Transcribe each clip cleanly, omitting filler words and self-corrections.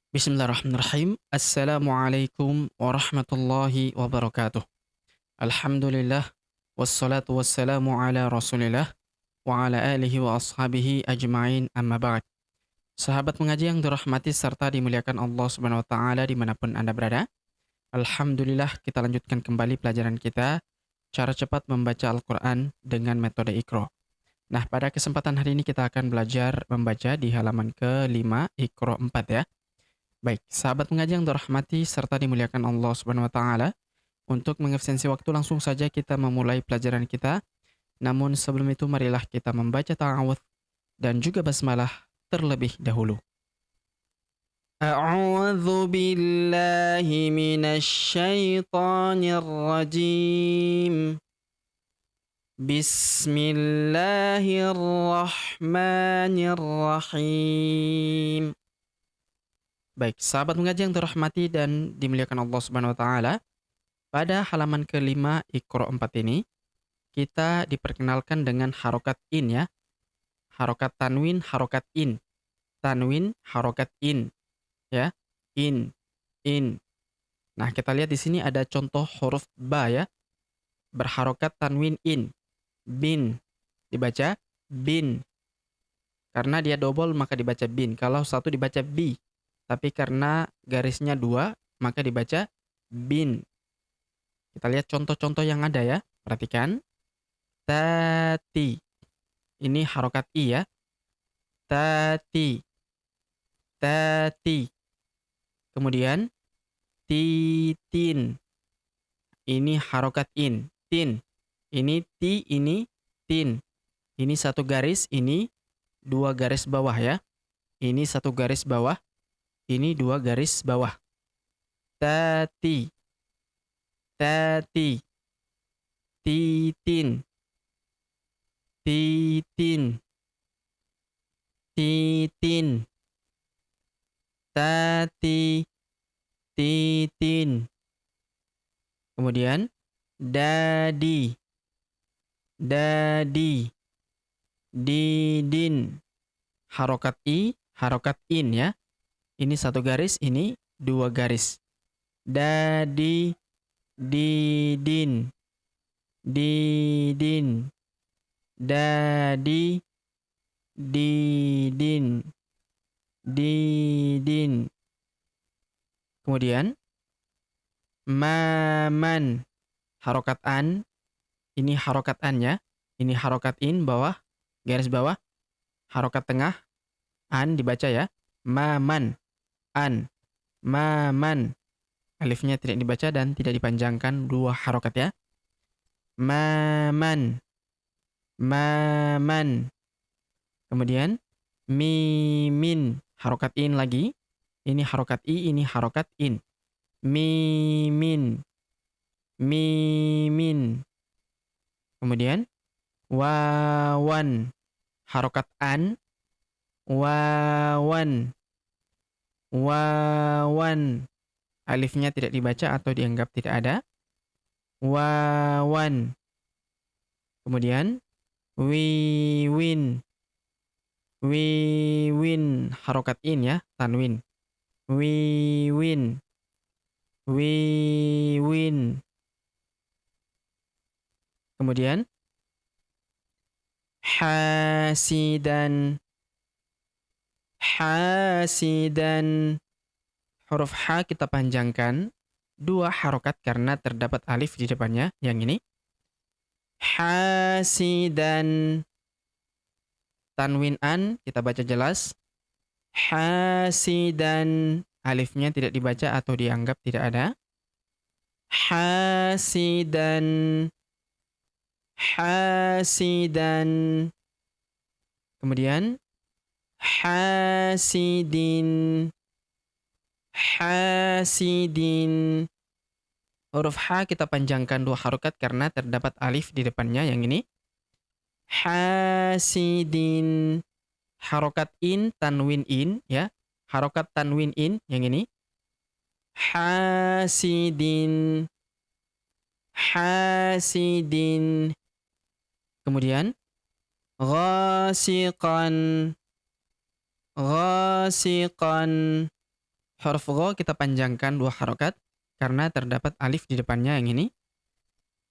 Bismillahirrahmanirrahim. Assalamualaikum warahmatullahi wabarakatuh. Alhamdulillah, wassalatu wassalamu ala rasulillah, wa ala alihi wa ashabihi ajma'in amma ba'd. Sahabat mengaji yang dirahmati serta dimuliakan Allah Subhanahu wa taala dimanapun Anda berada. Alhamdulillah, kita lanjutkan kembali pelajaran kita, cara cepat membaca Al-Quran dengan metode Iqra. Nah, pada kesempatan hari ini kita akan belajar membaca di halaman ke-5 Iqra 4 ya. Baik, sahabat mengaji yang dirahmati serta dimuliakan Allah Subhanahu wa taala, untuk mengefisiensi waktu langsung saja kita memulai pelajaran kita. Namun sebelum itu marilah kita membaca ta'awudz dan juga basmalah terlebih dahulu. A'udzu billahi minasy syaithanir rajim. Bismillahirrahmanirrahim. Baik, sahabat mengaji yang dirahmati dan dimuliakan Allah Subhanahu wa taala, pada halaman kelima Iqra 4 ini kita diperkenalkan dengan harokat in ya. Harokat tanwin, harokat in. Tanwin, harokat in ya. In. Nah, kita lihat di sini ada contoh huruf ba ya. Berharokat tanwin in. Bin. Dibaca bin. Karena dia double maka dibaca bin. Kalau satu dibaca bi. Tapi karena garisnya dua, maka dibaca bin. Kita lihat contoh-contoh yang ada ya. Perhatikan. Tati. Ini harokat i ya. Tati. Tati. Kemudian titin. Ini harokat in. Tin. Ini ti, ini tin. Ini satu garis, ini dua garis bawah ya. Ini satu garis bawah. Ini dua garis bawah. Tati. Tati. Titin. Titin. Titin. Tati. Titin. Kemudian dadi. Dadi. Didin. Harokat i, harokat in ya. Ini satu garis, ini dua garis. Dadi, didin, didin, dadi, didin, didin. Kemudian, maman, harokat an, ini harokat an ya. Ini harokat in, bawah, garis bawah, harokat tengah, an dibaca ya. Maman. An, maman. Alifnya tidak dibaca dan tidak dipanjangkan, dua harokat ya. Maman. Maman. Kemudian mimin, harokat in lagi. Ini harokat i, ini harokat in. Mimin. Mimin. Kemudian wawan, harokat an. Wawan. Wawan. Alifnya tidak dibaca atau dianggap tidak ada. Wawan. Kemudian wiwin. Wiwin. Harokat in ya, tanwin. Wiwin. Wiwin. Kemudian hasidan. Hasidan. Huruf H kita panjangkan dua harokat karena terdapat alif di depannya. Yang ini. Hasidan. Tanwin an kita baca jelas. Hasidan. Alifnya tidak dibaca atau dianggap tidak ada. Hasidan. Hasidan. Kemudian hasidin. Hasidin. Huruf H kita panjangkan dua harokat karena terdapat alif di depannya. Yang ini. Hasidin. Harokat in, tanwin in ya. Harokat tanwin in. Yang ini. Hasidin. Hasidin. Kemudian ghasiqan. Ghasiqan. Huruf gha kita panjangkan 2 harokat karena terdapat alif di depannya yang ini.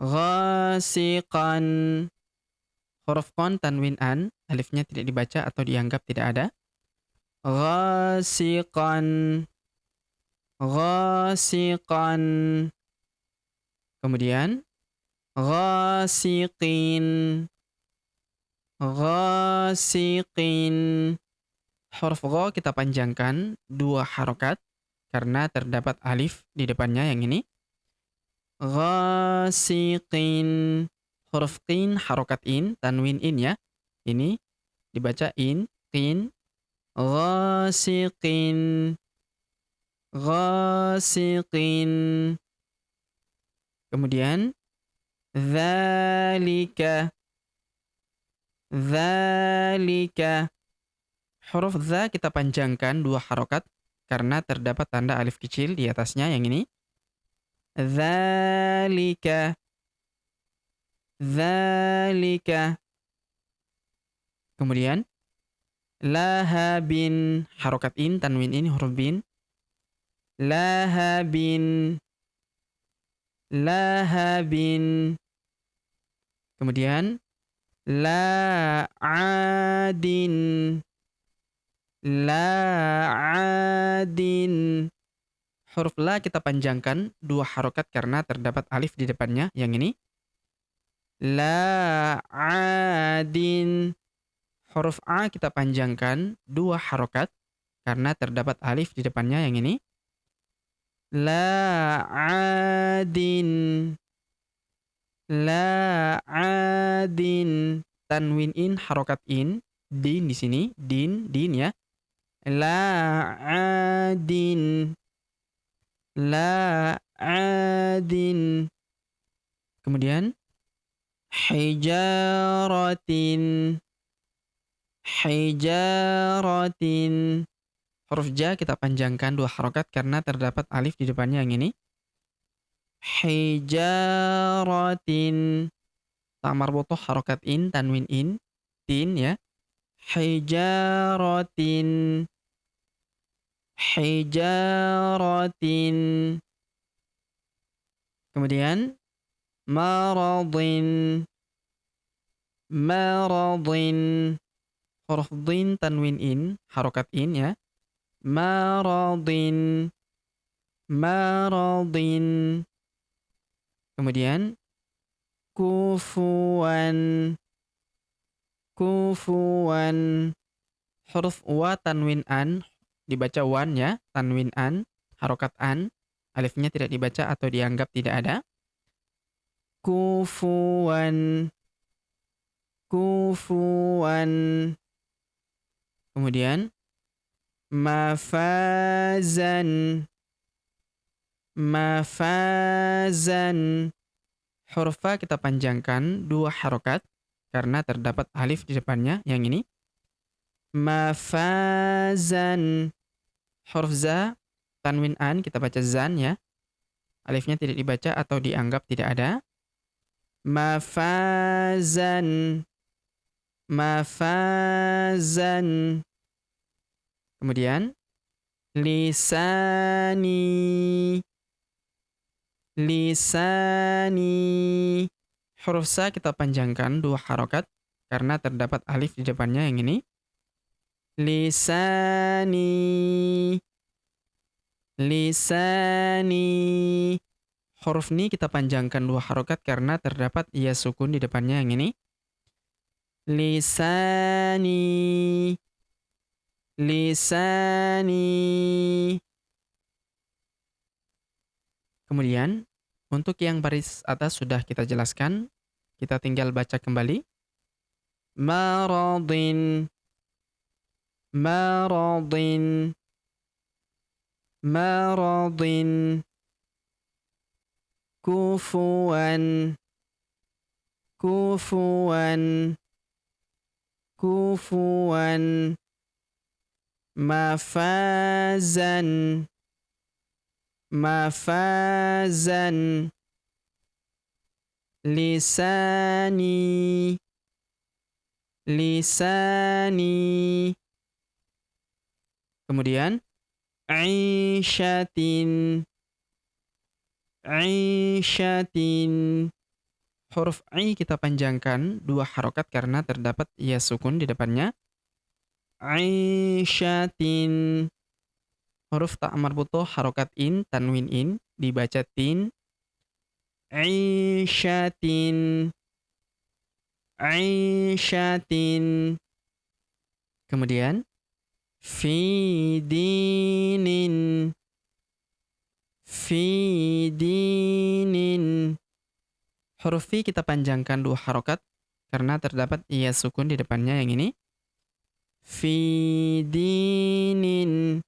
Ghasiqan. Huruf qan tanwin an, alifnya tidak dibaca atau dianggap tidak ada. Ghasiqan. Ghasiqan. Kemudian ghasiqin. Ghasiqin. Huruf gha kita panjangkan 2 harokat karena terdapat alif di depannya yang ini. Ghasiqin. Huruf qin harokat in, tanwin in ya. Ini dibaca in, qin. Ghasiqin. Ghasiqin. Kemudian dzalika. Dzalika. Huruf dza kita panjangkan 2 harokat karena terdapat tanda alif kecil di atasnya yang ini. Dzalika. Dzalika. Kemudian lahabin, harokat in, tanwin in, huruf bin. Lahabin. Lahabin. Kemudian la'adin. La'adin. Huruf la kita panjangkan 2 harokat karena terdapat alif di depannya yang ini. La'adin. Huruf a kita panjangkan 2 harokat karena terdapat alif di depannya yang ini. La'adin. La'adin. Tanwin in, harokat in, din di sini, din ya. La'adin. La'adin. Kemudian hijaratin. Hijaratin. Huruf ja kita panjangkan 2 harokat karena terdapat alif di depannya yang ini. Hijaratin. Ta marbutoh harokat in, tanwin in, tin ya. Hijaratin. Hijaratin. Kemudian maradin. Maradin. Huruf din, tanwin in, harokat in ya. Maradin. Maradin. Kemudian kufuwan. Kufuwan. Huruf wa, tanwin an, dibaca wan ya, tanwin an, harokat an, alifnya tidak dibaca atau dianggap tidak ada. Kufuwan. Kufuwan. Kemudian mafazan. Mafazan. Huruf fa kita panjangkan 2 harokat karena terdapat alif di depannya yang ini. Mafazan. Huruf za, tanwin an, kita baca zan ya. Alifnya tidak dibaca atau dianggap tidak ada. Mafazan. Mafazan. Kemudian lisani. Lisani. Huruf sa kita panjangkan 2 harokat karena terdapat alif di depannya yang ini. Lisani. Lisani. Huruf ni kita panjangkan 2 harokat karena terdapat ia sukun di depannya yang ini. Lisani. Lisani. Kemudian untuk yang baris atas sudah kita jelaskan, kita tinggal baca kembali. Maradin. Maradin. Maradin. Kufuwan. Kufuwan. Kufuwan. Mafazan. Mafazan. Lisani. Lisani. Kemudian 'ishatin. 'Ishatin. Huruf I kita panjangkan 2 harokat karena terdapat ya sukun di depannya. 'Ishatin. Huruf ta marbutoh harokat in, tanwin in, dibaca tin. 'Ishatin. 'Ishatin. Kemudian fi dinin. Fi dinin. Huruf fi kita panjangkan 2 harokat karena terdapat iya sukun di depannya yang ini. Fi dinin.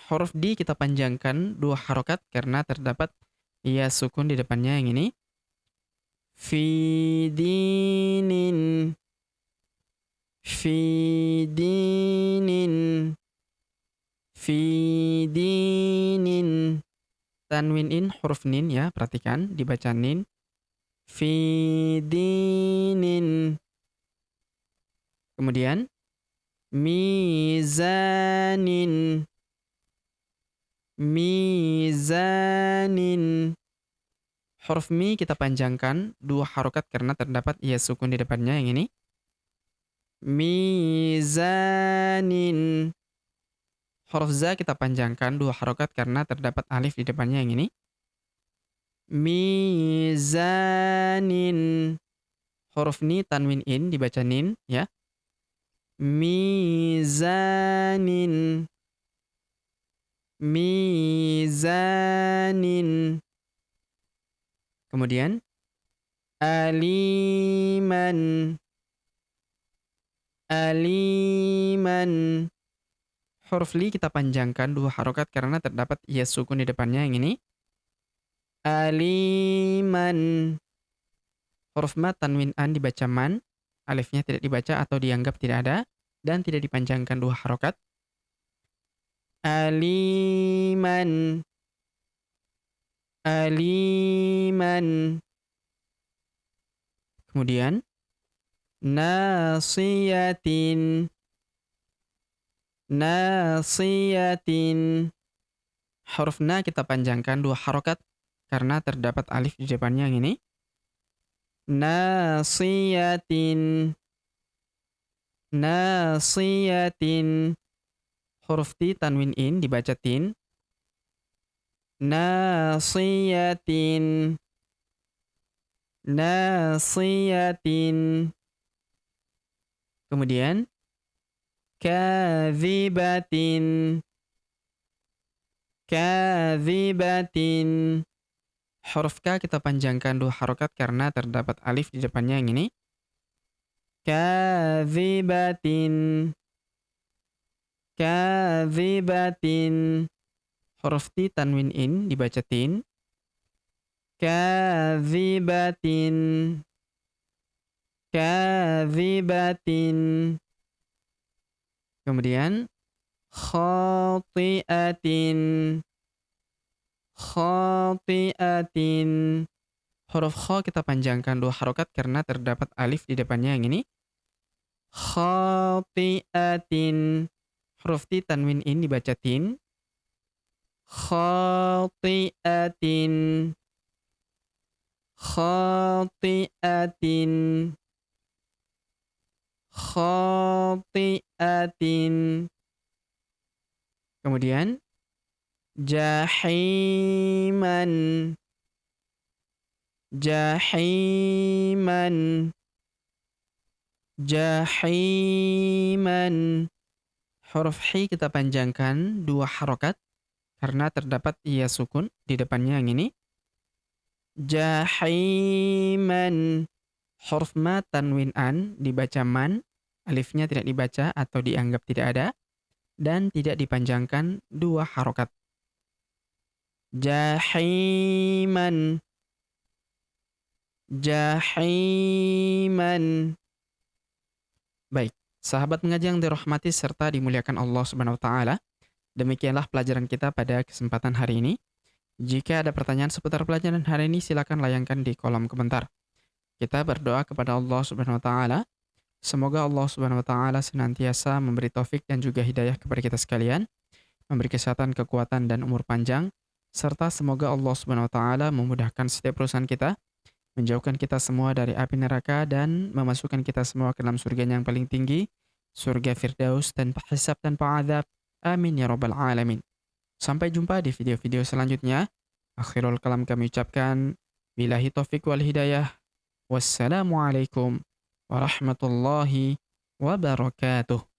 Huruf di kita panjangkan 2 harokat karena terdapat iya sukun di depannya yang ini. Fi dinin. Fi dinin. Fi dinin. Tanwin in huruf nin ya, perhatikan dibaca nin. Fi dinin. Kemudian mizanin. Mizanin. Huruf mi kita panjangkan 2 harokat karena terdapat iya sukun di depannya yang ini. Mizanin. Huruf za kita panjangkan 2 harokat karena terdapat alif di depannya yang ini. Mizanin. Huruf ni tanwin in dibaca nin ya. Mizanin. Mizanin. Kemudian aliman. Aliman. Huruf li kita panjangkan 2 harokat karena terdapat iya sukun di depannya yang ini. Aliman. Huruf ma tanwin an dibaca man, alifnya tidak dibaca atau dianggap tidak ada dan tidak dipanjangkan 2 harokat. Aliman. Aliman. Kemudian nasiyatin. Nasiyatin. Huruf na kita panjangkan 2 harokat karena terdapat alif di depannya yang ini. Nasiyatin. Nasiyatin. Huruf ti tanwin in dibaca tin. Nasiyatin. Nasiyatin. Kemudian kadzibatin. Kadzibatin. Huruf K kita panjangkan 2 harokat karena terdapat alif di depannya yang ini. Kadzibatin. Kadzibatin. Huruf T tanwin in dibaca tin. Kadzibatin. Kadzibatin. Kemudian khati'atin. Khati'atin. Huruf kha kita panjangkan 2 harokat karena terdapat alif di depannya yang ini. Khati'atin. Huruf ti tanwin in dibaca tin. Khati'atin. Khati'atin. Khati'atin. Kemudian jahiman. Jahiman. Jahiman. Huruf hi kita panjangkan 2 harokat karena terdapat iya sukun di depannya yang ini. Jahiman. Huruf ma tanwin an dibaca man, alifnya tidak dibaca atau dianggap tidak ada dan tidak dipanjangkan 2 harokat. Jahiman. Jahiman. Baik, sahabat mengaji yang dirahmati serta dimuliakan Allah Subhanahu wa taala. Demikianlah pelajaran kita pada kesempatan hari ini. Jika ada pertanyaan seputar pelajaran hari ini, silakan layangkan di kolom komentar. Kita berdoa kepada Allah Subhanahu wa taala. Semoga Allah Subhanahu wa taala senantiasa memberi taufik dan juga hidayah kepada kita sekalian memberi kesehatan, kekuatan, dan umur panjang, serta semoga Allah Subhanahu wa taala memudahkan setiap urusan kita, menjauhkan kita semua dari api neraka dan memasukkan kita semua ke dalam surganya yang paling tinggi, surga Firdaus tanpa hisab tanpa azab. Amin ya rabbal alamin. Sampai jumpa di video-video selanjutnya. Akhirul kalam kami ucapkan billahi taufik wal hidayah. Wassalamualaikum warahmatullahi wabarakatuh.